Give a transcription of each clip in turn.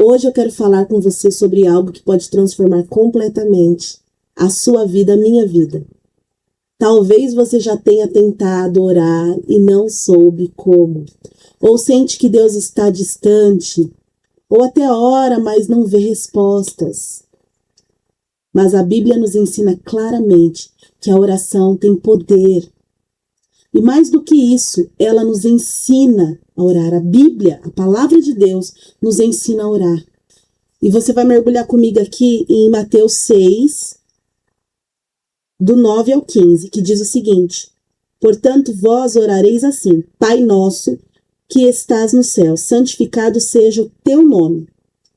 Hoje eu quero falar com você sobre algo que pode transformar completamente a sua vida, a minha vida. Talvez você já tenha tentado orar e não soube como. Ou sente que Deus está distante. Ou até ora, mas não vê respostas. Mas a Bíblia nos ensina claramente que a oração tem poder. E mais do que isso, ela nos ensina a orar. A Bíblia, a palavra de Deus, nos ensina a orar. E você vai mergulhar comigo aqui em Mateus 6, do 9 ao 15, que diz o seguinte: portanto, vós orareis assim: Pai nosso, que estás no céu, santificado seja o teu nome.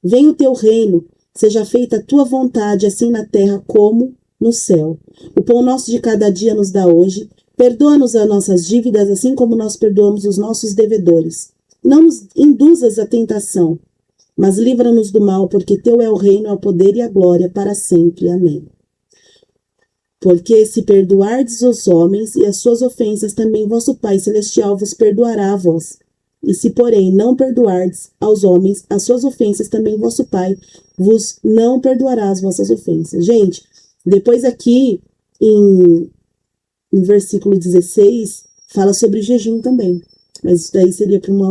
Venha o teu reino, seja feita a tua vontade, assim na terra como no céu. O pão nosso de cada dia nos dá hoje. Perdoa-nos as nossas dívidas, assim como nós perdoamos os nossos devedores. Não nos induzas à tentação, mas livra-nos do mal, porque teu é o reino, é o poder e a glória para sempre. Amém. Porque se perdoardes os homens e as suas ofensas, também vosso Pai Celestial vos perdoará a vós. E se, porém, não perdoardes aos homens as suas ofensas, também vosso Pai vos não perdoará as vossas ofensas. Gente, depois aqui em versículo 16, fala sobre jejum também. Mas isso daí seria para um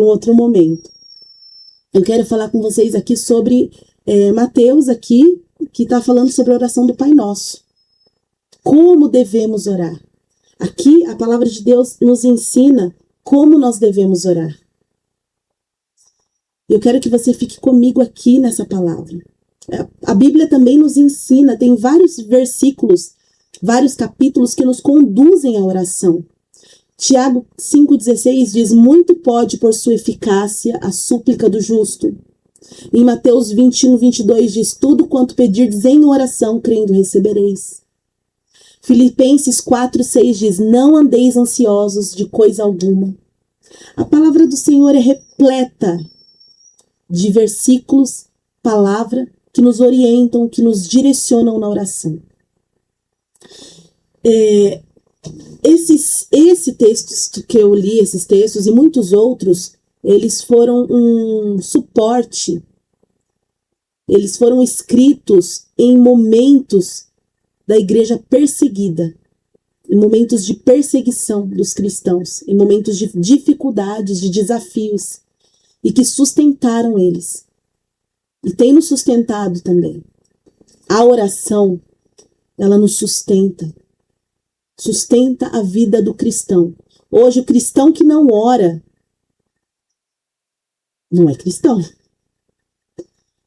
outro momento. Eu quero falar com vocês aqui sobre Mateus aqui, que está falando sobre a oração do Pai Nosso. Como devemos orar? Aqui a palavra de Deus nos ensina como nós devemos orar. Eu quero que você fique comigo aqui nessa palavra. A Bíblia também nos ensina, tem vários versículos, vários capítulos que nos conduzem à oração. Tiago 5,16 diz: muito pode por sua eficácia a súplica do justo. Em Mateus 21:22 diz: tudo quanto pedirdes em oração, crendo recebereis. Filipenses 4,6 diz: não andeis ansiosos de coisa alguma. A palavra do Senhor é repleta de versículos, palavra, que nos orientam, que nos direcionam na oração. Esse texto que eu li, esses textos e muitos outros, eles foram um suporte, eles foram escritos em momentos da igreja perseguida, em momentos de perseguição dos cristãos, em momentos de dificuldades, de desafios, e que sustentaram eles. E tem nos sustentado também. A oração, ela nos sustenta a vida do cristão. Hoje, o cristão que não ora não é cristão.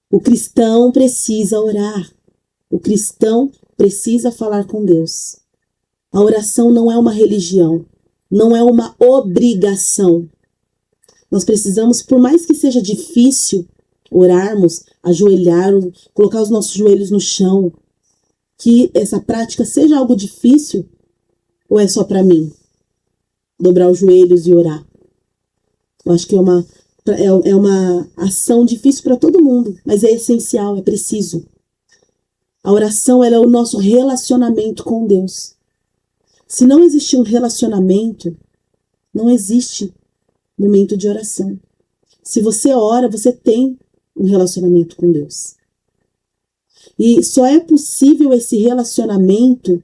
O cristão precisa orar. O cristão precisa falar com Deus. A oração não é uma religião, não é uma obrigação. Nós precisamos, por mais que seja difícil orarmos, ajoelhar, colocar os nossos joelhos no chão, que essa prática seja algo difícil, ou é só para mim? Dobrar os joelhos e orar. Eu acho que é uma ação difícil para todo mundo, mas é essencial, é preciso. A oração, ela é o nosso relacionamento com Deus. Se não existe um relacionamento, não existe momento de oração. Se você ora, você tem um relacionamento com Deus. E só é possível esse relacionamento,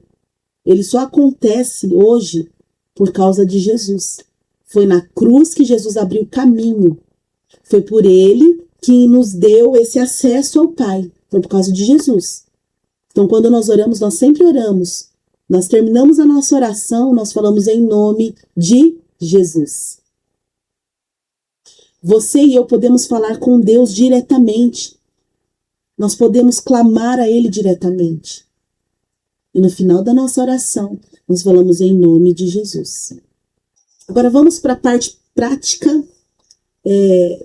ele só acontece hoje por causa de Jesus. Foi na cruz que Jesus abriu o caminho. Foi por ele que nos deu esse acesso ao Pai. Foi por causa de Jesus. Então, quando nós oramos, nós sempre oramos. Nós terminamos a nossa oração, nós falamos em nome de Jesus. Você e eu podemos falar com Deus diretamente. Nós podemos clamar a Ele diretamente. E no final da nossa oração, nós falamos em nome de Jesus. Agora vamos para a parte prática.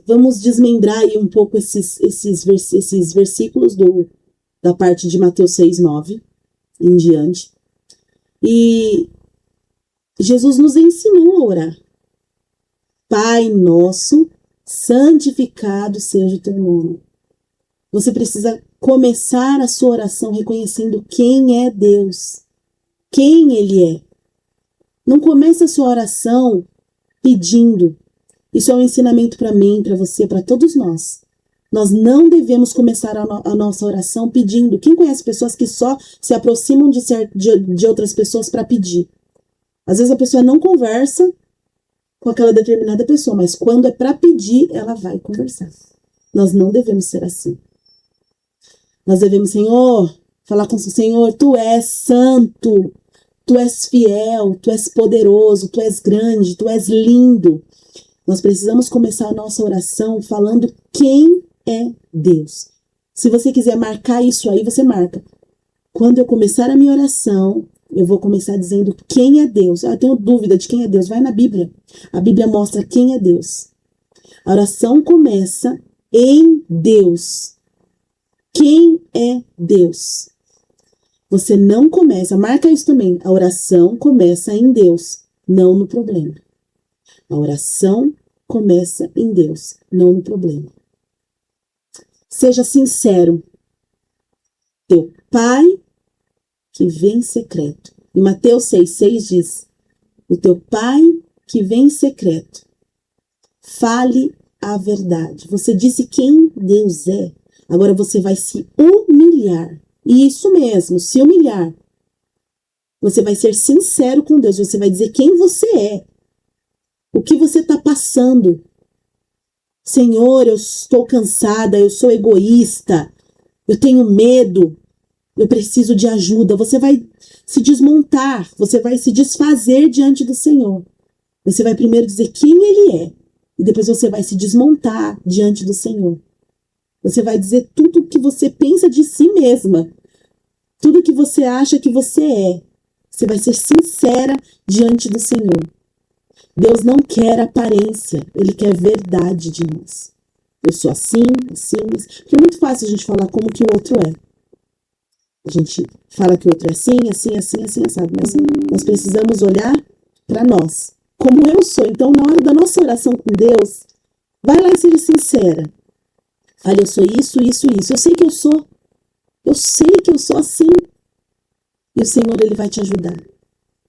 Vamos desmembrar aí um pouco esses versículos da parte de Mateus 6:9 em diante. E Jesus nos ensinou a orar. Pai nosso, santificado seja o teu nome. Você precisa começar a sua oração reconhecendo quem é Deus, quem Ele é. Não comece a sua oração pedindo. Isso é um ensinamento para mim, para você, para todos nós. Nós não devemos começar a nossa oração pedindo. Quem conhece pessoas que só se aproximam de outras pessoas para pedir? Às vezes a pessoa não conversa com aquela determinada pessoa, mas quando é para pedir, ela vai conversar. Nós não devemos ser assim. Nós devemos, Senhor, falar com o Senhor, Tu és santo, Tu és fiel, Tu és poderoso, Tu és grande, Tu és lindo. Nós precisamos começar a nossa oração falando quem é Deus. Se você quiser marcar isso aí, você marca. Quando eu começar a minha oração, eu vou começar dizendo quem é Deus. Eu tenho dúvida de quem é Deus. Vai na Bíblia. A Bíblia mostra quem é Deus. A oração começa em Deus. Quem é Deus? Você não começa, marca isso também. A oração começa em Deus, não no problema. A oração começa em Deus, não no problema. Seja sincero. Teu Pai que vem em secreto. Em Mateus 6,6 diz: o teu Pai que vem em secreto, fale a verdade. Você disse quem Deus é. Agora você vai se humilhar. Isso mesmo, se humilhar. Você vai ser sincero com Deus. Você vai dizer quem você é. O que você está passando. Senhor, eu estou cansada, eu sou egoísta, eu tenho medo, eu preciso de ajuda. Você vai se desmontar, você vai se desfazer diante do Senhor. Você vai primeiro dizer quem Ele é, e depois você vai se desmontar diante do Senhor. Você vai dizer tudo o que você pensa de si mesma, tudo que você acha que você é. Você vai ser sincera diante do Senhor. Deus não quer aparência, Ele quer verdade de nós. Eu sou assim, assim, porque é muito fácil a gente falar como que o outro é. A gente fala que o outro é assim, assim, assim, assim, assado, mas nós precisamos olhar para nós, como eu sou. Então, na hora da nossa oração com Deus, vai lá e seja sincera. Fale, eu sou isso, isso, isso. Eu sei que eu sou. Eu sei que eu sou assim. E o Senhor, Ele vai te ajudar.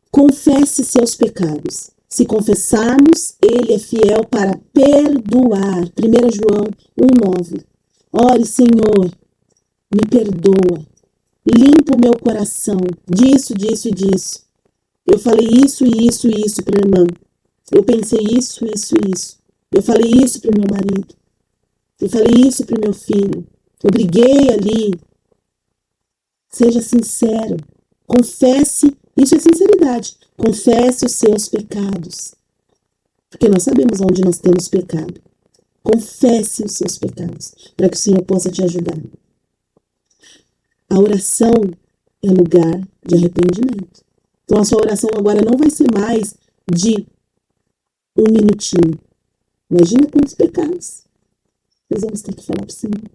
Confesse seus pecados. Se confessarmos, Ele é fiel para perdoar. 1 João 1,9. Ore, Senhor, me perdoa. Limpa o meu coração disso, disso e disso. Eu falei isso e isso e isso para a irmã. Eu pensei isso, isso e isso. Eu falei isso para o meu marido. Eu falei isso para o meu filho. Eu briguei ali. Seja sincero. Confesse. Isso é sinceridade. Confesse os seus pecados. Porque nós sabemos onde nós temos pecado. Confesse os seus pecados. Para que o Senhor possa te ajudar. A oração é lugar de arrependimento. Então a sua oração agora não vai ser mais de 1 minutinho. Imagina quantos pecados nós vamos ter que falar para o Senhor.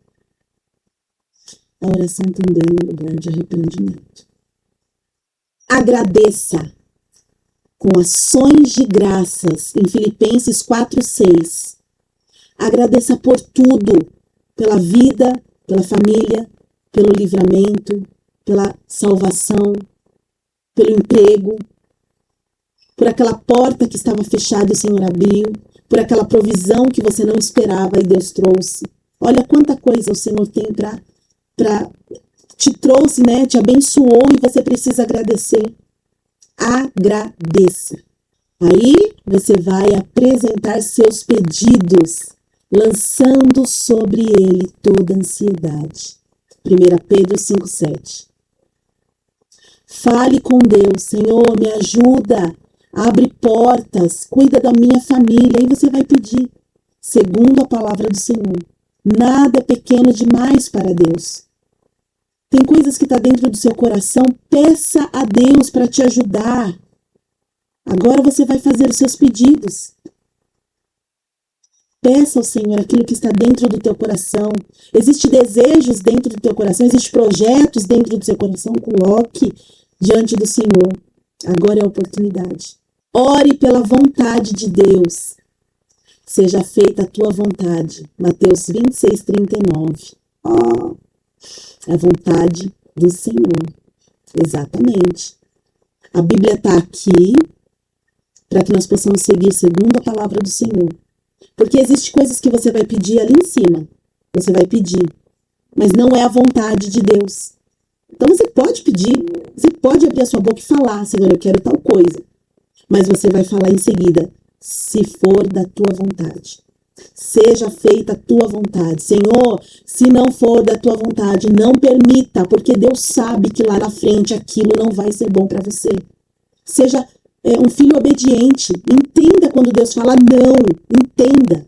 A oração também é lugar de arrependimento. Agradeça com ações de graças em Filipenses 4,6. Agradeça por tudo, pela vida, pela família, pelo livramento, pela salvação, pelo emprego, por aquela porta que estava fechada e o Senhor abriu, por aquela provisão que você não esperava e Deus trouxe. Olha quanta coisa o Senhor tem para te trouxe, né? Te abençoou e você precisa agradecer. Agradeça. Aí você vai apresentar seus pedidos, lançando sobre ele toda a ansiedade. 1 Pedro 5,7. Fale com Deus, Senhor, me ajuda, abre portas, cuida da minha família. Aí você vai pedir, segundo a palavra do Senhor. Nada é pequeno demais para Deus. Tem coisas que estão dentro do seu coração, peça a Deus para te ajudar. Agora você vai fazer os seus pedidos. Peça ao Senhor aquilo que está dentro do teu coração. Existem desejos dentro do teu coração, existem projetos dentro do seu coração. Coloque diante do Senhor. Agora é a oportunidade. Ore pela vontade de Deus. Seja feita a tua vontade. Mateus 26:39. A vontade do Senhor. Exatamente. A Bíblia está aqui para que nós possamos seguir segundo a palavra do Senhor. Porque existem coisas que você vai pedir ali em cima. Você vai pedir. Mas não é a vontade de Deus. Então você pode pedir, você pode abrir a sua boca e falar, Senhor, eu quero tal coisa. Mas você vai falar em seguida, se for da tua vontade. Seja feita a tua vontade. Senhor, se não for da tua vontade, não permita, porque Deus sabe que lá na frente aquilo não vai ser bom para você. Seja um filho obediente. Entenda quando Deus fala não. Entenda.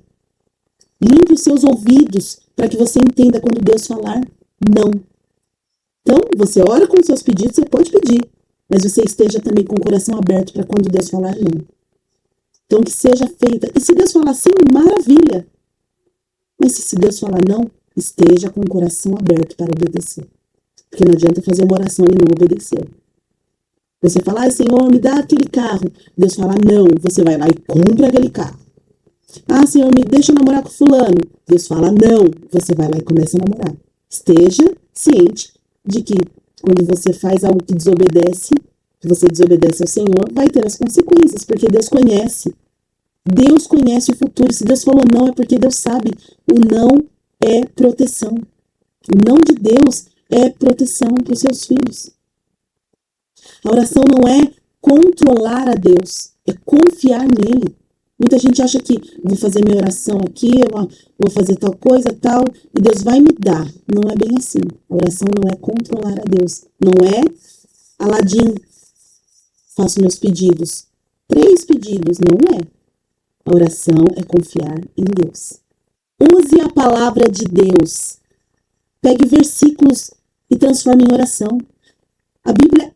Limpe os seus ouvidos para que você entenda quando Deus falar não. Então, você ora com os seus pedidos, você pode pedir, mas você esteja também com o coração aberto para quando Deus falar não. Então, que seja feita. E se Deus falar sim, maravilha. Mas se Deus falar não, esteja com o coração aberto para obedecer. Porque não adianta fazer uma oração e não obedecer. Você fala, Senhor, me dá aquele carro. Deus fala não, você vai lá e compra aquele carro. Senhor, me deixa eu namorar com fulano. Deus fala não, você vai lá e começa a namorar. Esteja ciente de que quando você faz algo que desobedece, que você desobedece ao Senhor, vai ter as consequências, porque Deus conhece. Deus conhece o futuro. Se Deus falou não, é porque Deus sabe. O não é proteção. O não de Deus é proteção para os seus filhos. A oração não é controlar a Deus, é confiar nele. Muita gente acha que vou fazer minha oração aqui, eu vou fazer tal coisa, tal, e Deus vai me dar. Não é bem assim. A oração não é controlar a Deus. Não é Aladim, faço meus pedidos. 3 pedidos, não é. A oração é confiar em Deus. Use a palavra de Deus. Pegue versículos e transforme em oração. A Bíblia,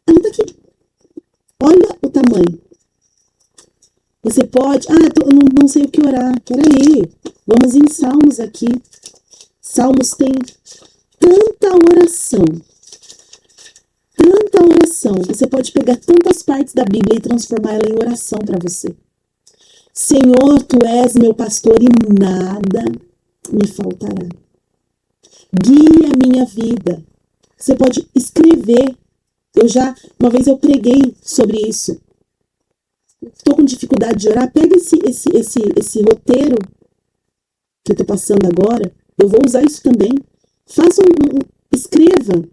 ela está aqui. Olha o tamanho. Você pode... eu não sei o que orar. Peraí. Vamos em Salmos aqui. Salmos tem tanta oração. Tanta oração. Você pode pegar tantas partes da Bíblia e transformar ela em oração para você. Senhor, tu és meu pastor e nada me faltará. Guie a minha vida. Você pode escrever. Uma vez eu preguei sobre isso. Estou com dificuldade de orar. Pega esse roteiro que eu estou passando agora. Eu vou usar isso também. Escreva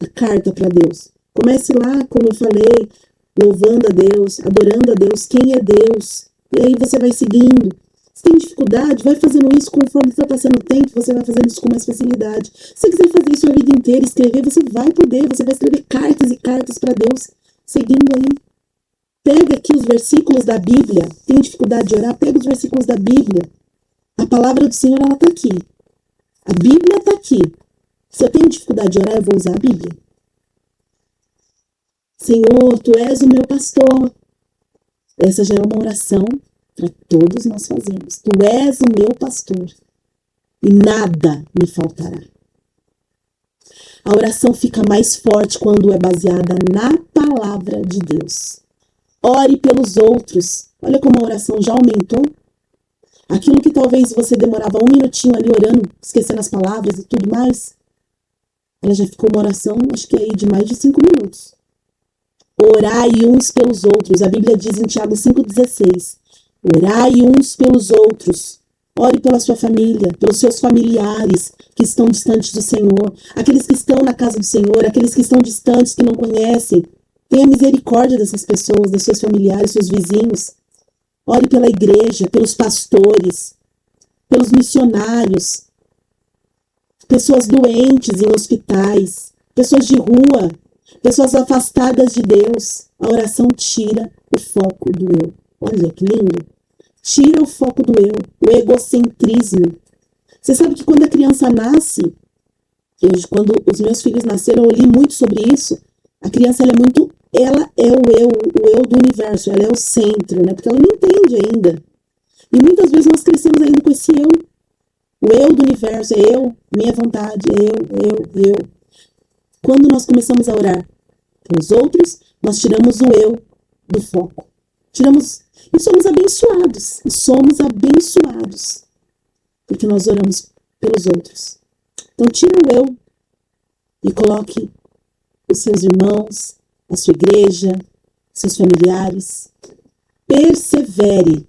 a carta para Deus. Comece lá, como eu falei, louvando a Deus, adorando a Deus, quem é Deus. E aí você vai seguindo. Se tem dificuldade, vai fazendo isso conforme está passando o tempo, você vai fazendo isso com mais facilidade. Se você quiser fazer isso a vida inteira, escrever, você vai poder, você vai escrever cartas e cartas para Deus, seguindo aí. Pega aqui os versículos da Bíblia. Tem dificuldade de orar? Pega os versículos da Bíblia. A palavra do Senhor, ela está aqui. A Bíblia está aqui. Se eu tenho dificuldade de orar, eu vou usar a Bíblia. Senhor, tu és o meu pastor. Essa já é uma oração para todos nós fazermos. Tu és o meu pastor e nada me faltará. A oração fica mais forte quando é baseada na palavra de Deus. Ore pelos outros. Olha como a oração já aumentou. Aquilo que talvez você demorava 1 minutinho ali orando, esquecendo as palavras e tudo mais, ela já ficou uma oração, acho que aí de mais de 5 minutos. Orai uns pelos outros. A Bíblia diz em Tiago 5,16. Orai uns pelos outros. Ore pela sua família, pelos seus familiares que estão distantes do Senhor. Aqueles que estão na casa do Senhor, aqueles que estão distantes, que não conhecem. Tenha misericórdia dessas pessoas, dos seus familiares, seus vizinhos. Ore pela igreja, pelos pastores, pelos missionários, pessoas doentes em hospitais, pessoas de rua, pessoas afastadas de Deus. A oração tira o foco do eu. Olha que lindo. Tira o foco do eu, o egocentrismo. Você sabe que quando a criança nasce, quando os meus filhos nasceram, eu li muito sobre isso. A criança, ela é o eu do universo, ela é o centro, né? Porque ela não entende ainda. E muitas vezes nós crescemos ainda com esse eu. O eu do universo é eu, minha vontade, eu. Quando nós começamos a orar pelos outros, nós tiramos o eu do foco. E somos abençoados. Porque nós oramos pelos outros. Então tira o eu e coloque os seus irmãos, a sua igreja, seus familiares. Persevere.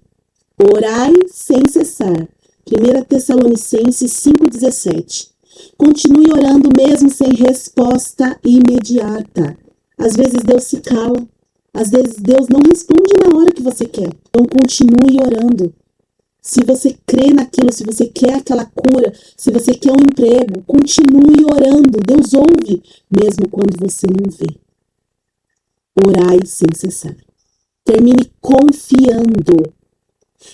Orai sem cessar. 1 Tessalonicenses 5,17. Continue orando mesmo sem resposta imediata. Às vezes Deus se cala. Às vezes Deus não responde na hora que você quer. Então continue orando. Se você crê naquilo, se você quer aquela cura, se você quer um emprego, continue orando. Deus ouve, mesmo quando você não vê. Orai sem cessar. Termine confiando.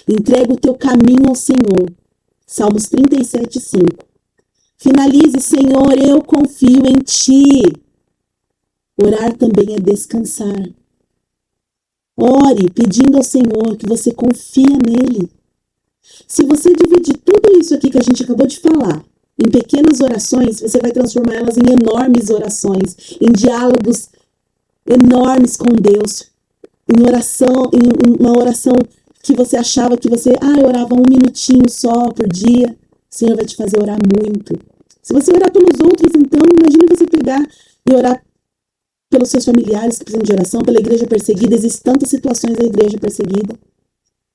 Entrega o teu caminho ao Senhor. Salmos 37:5. Finalize, Senhor, eu confio em Ti. Orar também é descansar. Ore pedindo ao Senhor que você confia nele. Se você dividir tudo isso aqui que a gente acabou de falar em pequenas orações, você vai transformar elas em enormes orações, em diálogos enormes com Deus, em uma oração que você achava que você, eu orava 1 minutinho só por dia. O Senhor vai te fazer orar muito. Se você orar pelos outros, então, imagine você pegar e orar pelos seus familiares que precisam de oração, pela igreja perseguida. Existem tantas situações da igreja perseguida.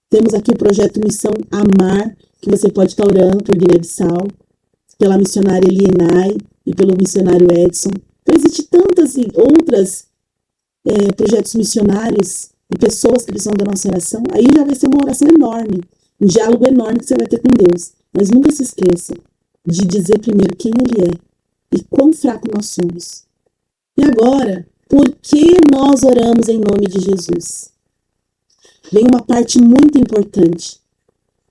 Temos aqui o projeto Missão Amar, que você pode estar orando por Guiné-Bissau, pela missionária Elienay e pelo missionário Edson. Então, existem tantas e outras projetos missionários e pessoas que precisam da nossa oração. Aí já vai ser uma oração enorme, um diálogo enorme que você vai ter com Deus. Mas nunca se esqueça de dizer primeiro quem Ele é e quão fraco nós somos. E agora, por que nós oramos em nome de Jesus? Vem uma parte muito importante,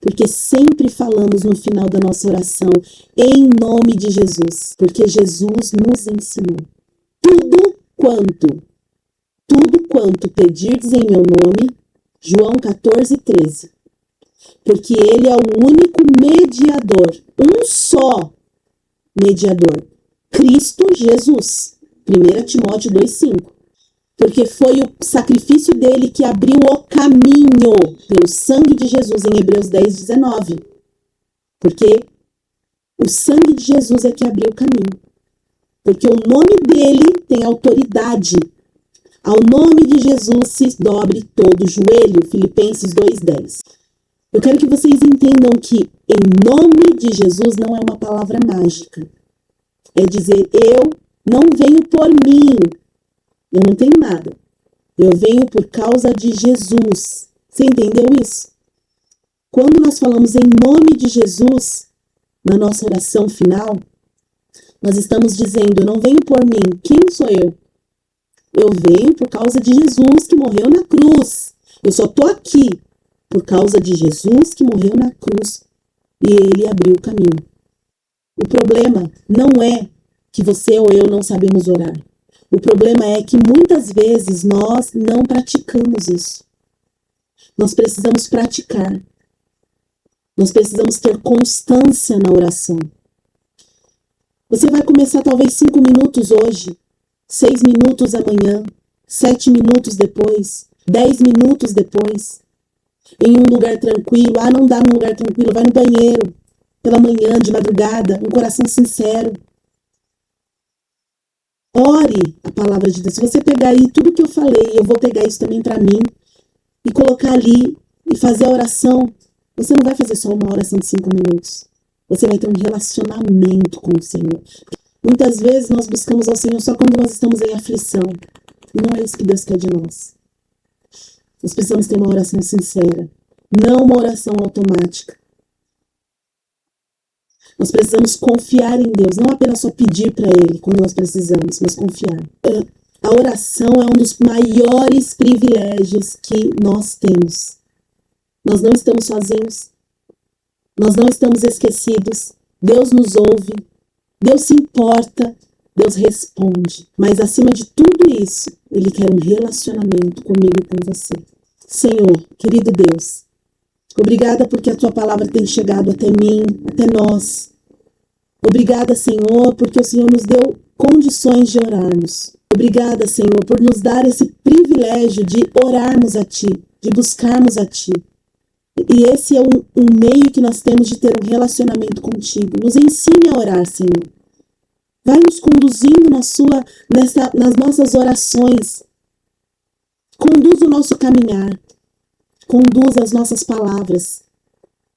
porque sempre falamos no final da nossa oração, em nome de Jesus, porque Jesus nos ensinou. Tudo quanto pedirdes em meu nome, João 14:13. Porque Ele é o único mediador, um só mediador, Cristo Jesus. 1 Timóteo 2:5. Porque foi o sacrifício dele que abriu o caminho pelo sangue de Jesus, em Hebreus 10:19. Porque o sangue de Jesus é que abriu o caminho. Porque o nome dele tem autoridade. Ao nome de Jesus se dobre todo o joelho. Filipenses 2:10. Eu quero que vocês entendam que em nome de Jesus não é uma palavra mágica. É dizer, eu não venho por mim. Eu não tenho nada. Eu venho por causa de Jesus. Você entendeu isso? Quando nós falamos em nome de Jesus, na nossa oração final, nós estamos dizendo, eu não venho por mim. Quem sou eu? Eu venho por causa de Jesus que morreu na cruz. Eu só estou aqui por causa de Jesus que morreu na cruz. E Ele abriu o caminho. O problema não é que você ou eu não sabemos orar. O problema é que muitas vezes nós não praticamos isso. Nós precisamos praticar. Nós precisamos ter constância na oração. Você vai começar talvez 5 minutos hoje, 6 minutos amanhã, 7 minutos depois, 10 minutos depois, em um lugar tranquilo. Não dá num lugar tranquilo, vai no banheiro, pela manhã, de madrugada, um coração sincero. Ore a palavra de Deus. Se você pegar aí tudo que eu falei, eu vou pegar isso também para mim, e colocar ali, e fazer a oração, você não vai fazer só uma oração de 5 minutos. Você vai ter um relacionamento com o Senhor. Muitas vezes nós buscamos ao Senhor só quando nós estamos em aflição. E não é isso que Deus quer de nós. Nós precisamos ter uma oração sincera, não uma oração automática. Nós precisamos confiar em Deus, não apenas só pedir para Ele quando nós precisamos, mas confiar. A oração é um dos maiores privilégios que nós temos. Nós não estamos sozinhos, nós não estamos esquecidos. Deus nos ouve, Deus se importa, Deus responde. Mas acima de tudo isso, Ele quer um relacionamento comigo e com você. Senhor, querido Deus, obrigada porque a Tua palavra tem chegado até mim, até nós. Obrigada, Senhor, porque o Senhor nos deu condições de orarmos. Obrigada, Senhor, por nos dar esse privilégio de orarmos a Ti, de buscarmos a Ti. E esse é um meio que nós temos de ter um relacionamento contigo. Nos ensine a orar, Senhor. Vai nos conduzindo nas nossas orações. Conduz o nosso caminhar. Conduz as nossas palavras.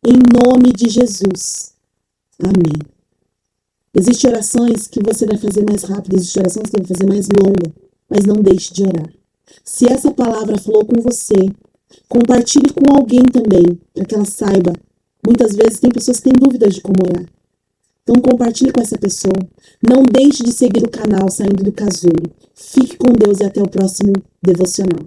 Em nome de Jesus. Amém. Existem orações que você vai fazer mais rápido, existem orações que você vai fazer mais longa, mas não deixe de orar. Se essa palavra falou com você, compartilhe com alguém também, para que ela saiba. Muitas vezes tem pessoas que têm dúvidas de como orar. Então compartilhe com essa pessoa. Não deixe de seguir o canal Saindo do Casulo. Fique com Deus e até o próximo devocional.